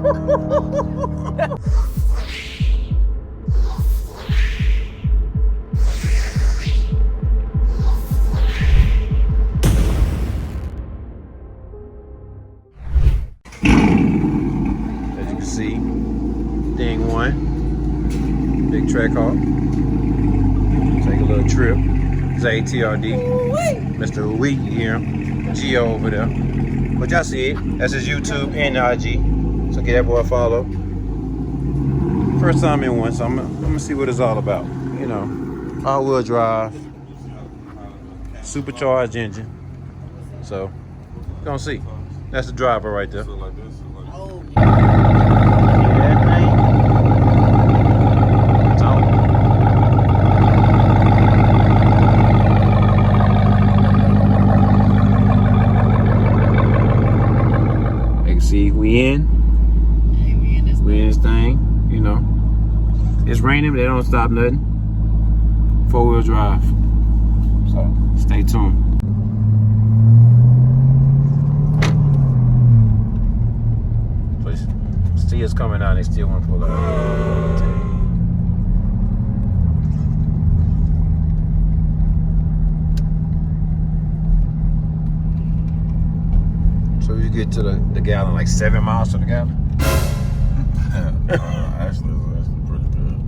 As you can see, thing one, big Trackhawk. Take a little trip. ATRD, Mr. Wheat here, Geo over there. But y'all see it. That's his YouTube and IG. So get that boy a follow. First time in one, so I'm gonna see what it's all about. You know, all-wheel drive, supercharged engine. So, gonna see. That's the driver right there. We in this thing, you know. It's raining, but they don't stop nothing. 4-wheel drive. So stay tuned. Please see us coming out, they still want to pull out. So you get to the gallon like 7 miles to the gallon? Actually, it's pretty good.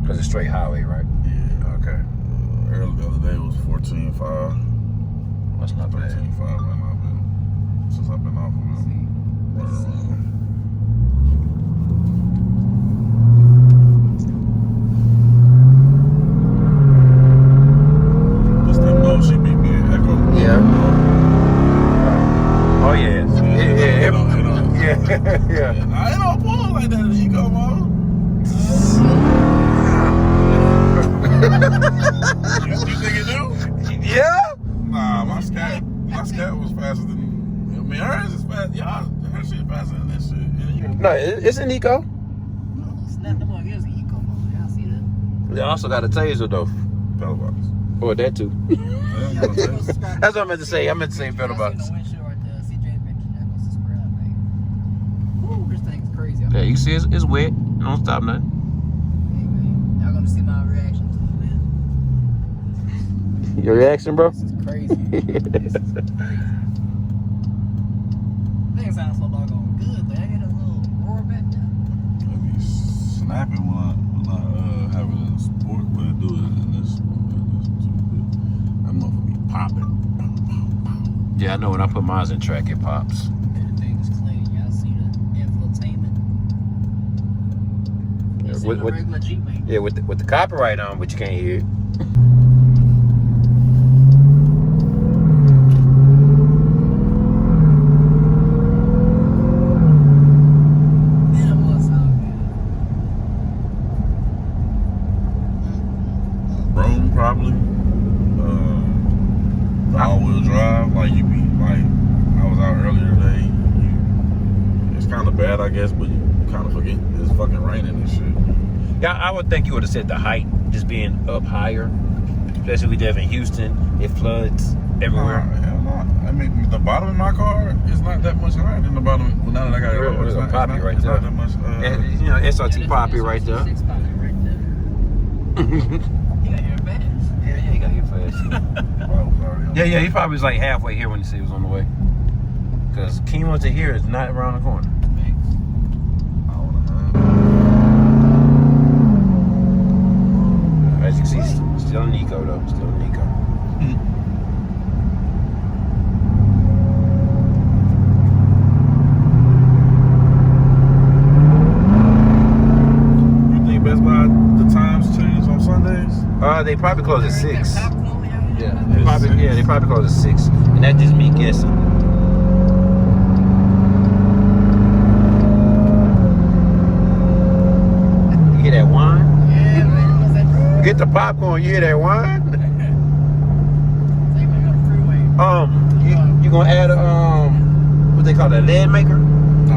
Because it's straight highway, right? Yeah. Okay. Early the other day was 14.5. That's not bad. 13.5 right now, but since I've been off of it. What's that motion beat me in Echo? Yeah. Oh yeah. Yeah. I ain't on pull like that as you go on. You think it do? Yeah? Nah, my scat was faster than. I mean, hers is fast. Y'all, her shit faster than this shit. No, it's an eco. No, it's not the one. It's an eco mode. Y'all see that? They also got a taser though. Pedal box. Or that too. Yeah, That's what I meant to say. I meant to say pedal box. Yeah, you see it's wet. Don't stop nothing. Hey, man. Y'all gonna see my reaction to it, man. Your reaction, bro? This is crazy. This is crazy. Things sound so doggone good, but I get a little roar back there. It be snapping when I have it in sport, but I do it in this that motherfucker be popping. Yeah, I know when I put mine in track, it pops. The thing is clean. Y'all see the infotainment. It's in the regular Jeep, man. Yeah, with the copyright on, but you can't hear it. Rome probably. The all-wheel drive, like you be like, I was out earlier today. It's kind of bad, I guess, but you kind of forget it's fucking raining and shit. Yeah, I would think you would have said the height, just being up higher, especially we live in Houston. It floods everywhere. Hell no. I mean, the bottom of my car is not that much higher than the bottom. Well, now that I got it, There's a poppy right there. Not that much. And, you know, SRT poppy right there. Six poppy right there. He got here fast. Yeah, he got here fast. Yeah, he probably was like halfway here when he said he was on the way. Because Kimo to here is not around the corner. As you can see, still an eco though. Still an eco. You think Best Buy, the times change on Sundays? They probably close at 6. Yeah. They probably close at 6. And that's just me guessing. You hear that whine? Yeah, man. What's that true? Get the popcorn, you hear that whine? Take me on the freeway. You gonna add a what they call it, a lead maker? I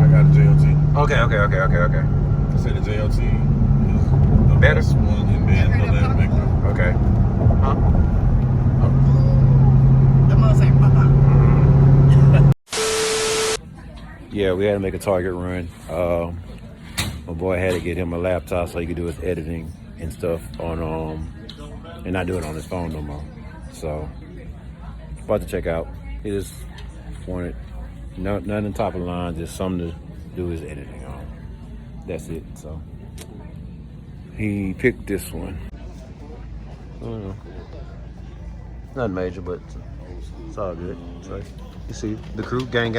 got a JLT. Okay. I say the JLT is the Better? best one, and then the lead maker. Okay. Huh? That must say pop. yeah, we had to make a Target run. My boy had to get him a laptop so he could do his editing and stuff on and not do it on his phone no more. So about to check out. He just wanted nothing top of the line, just something to do his editing on. That's it. So he picked this one. I don't know. Nothing major, but it's all good. So you see the crew, gang.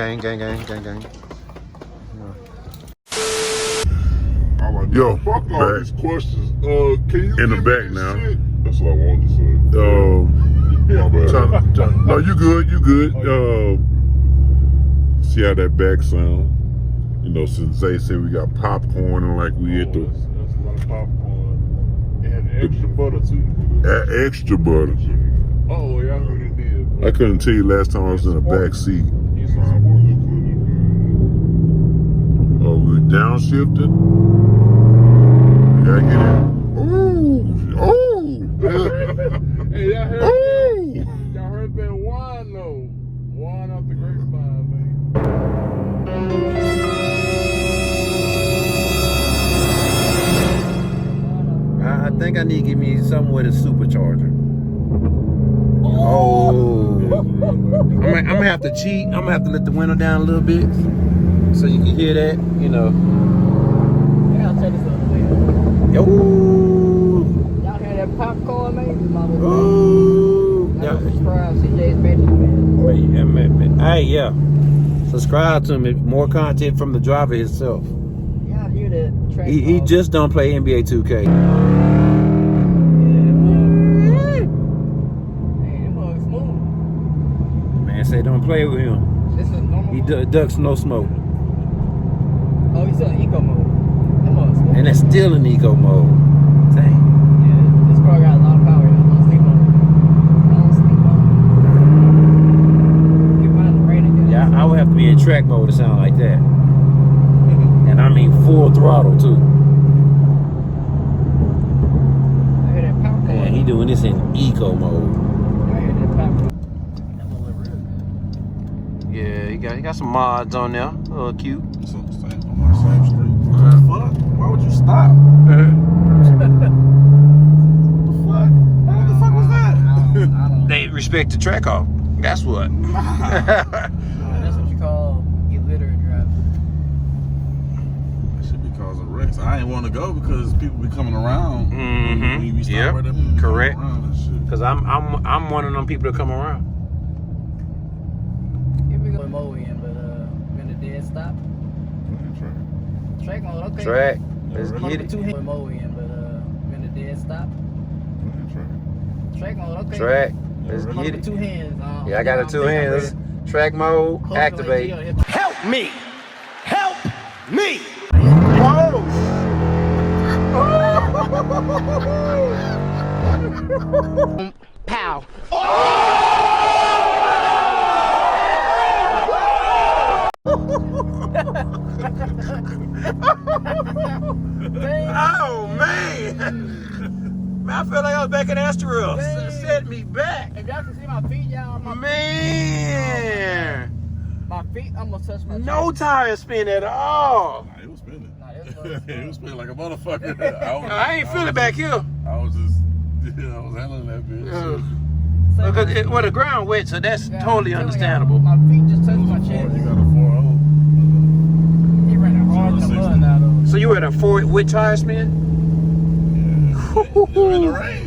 Yo, Fuck all back. these questions. Can you In the give back me now. shit? That's what I wanted to say. My bad. No, you good. See how that back sound? You know, since Zay said we got popcorn and like we at the That's a lot of popcorn. It had extra butter too. extra butter. Oh, y'all heard it did. I couldn't tell you last time I was in the back seat. He's some sports equipment. Oh, we're downshifting. We gotta get it. Ooh. Hey, y'all heard that? Y'all heard that whine though? Whine off the grapevine, man. I think I need to give me something with a supercharger. Oh. I'm gonna have to cheat. I'm gonna have to let the window down a little bit so you can hear that, you know. Yeah, I'll take this other way. Yo. Y'all hear that popcorn, man? Ooh. I don't subscribe to CJ's man. Hey, yeah. Subscribe to me. More content from the driver himself. Y'all hear that track? He just don't play NBA 2K. Man, say don't play with him. This is normal. He ducks no smoke. Oh, he's still in eco mode. That mother's smoke. And it's still in eco mode. Dang. Yeah, this car got a lot of power. Don't sleep on it. Don't sleep on it. Get behind the radar, guys. Yeah, I would have to be in track mode to sound like that. And I mean full throttle too. I hear that popcorn. Man, he doing this in eco mode. I hear that popcorn. That mother look real good. Yeah, he got some mods on there. A little cute. It's on the same street. What the fuck? Why would you stop? What the fuck was that? I don't They respect the Trackhawk. That's what. That's what you call illiterate driving. That should be causing wrecks. I ain't want to go because people be coming around. Mhm. When we stop Yep. right there, people be Correct. coming around and shit. Cause I'm one of them people that come around. Here we go with Moe in, but we're in a dead stop. Track mode, okay. Track. Let's I'm get with it. two hands with Moe in, but we're in a dead stop. Track mode, okay. Track. Let's I'm get with it. two hands. Yeah, I got the two hands. Track mode. Activate. Help me! Help me! Pow! Oh man! I feel like I was back in Asteros. Set me back. If y'all can see my feet, y'all, Man! my feet almost touch my No tire spin at all. Nah, it was spinning. Nah, it was It was spinning like a motherfucker. I ain't feel it back here. I was just, I was handling that bitch. Because well, the ground wet, so that's Yeah, totally I'm telling understandable. y'all, My feet just touched my You chest. got a 4.0. He ran it hard in the mud now, though. So you had a 4 with tire spin? Yeah. In the rain.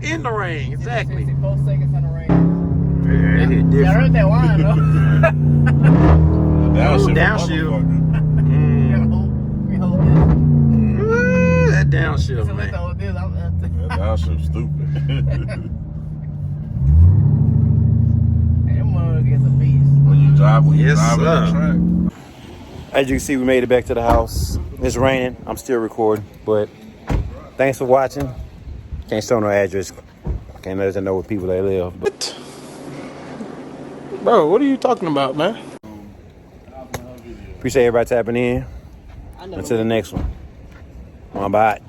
In the rain, exactly. 64 seconds in the rain. Yeah, it hit Y'all different. heard that whine, though. Downshift. We hold this. Ooh, that downshift, So we man. hold this. That downshift's stupid. Hey, them motherfuckers is a beast. When you drive Yes, on the sir. track. As you can see, we made it back to the house. It's raining. I'm still recording, but thanks for watching. Can't show no address. Can't let them know where people they live. But Bro, what are you talking about, man? appreciate everybody tapping in. Until the next one. Bye.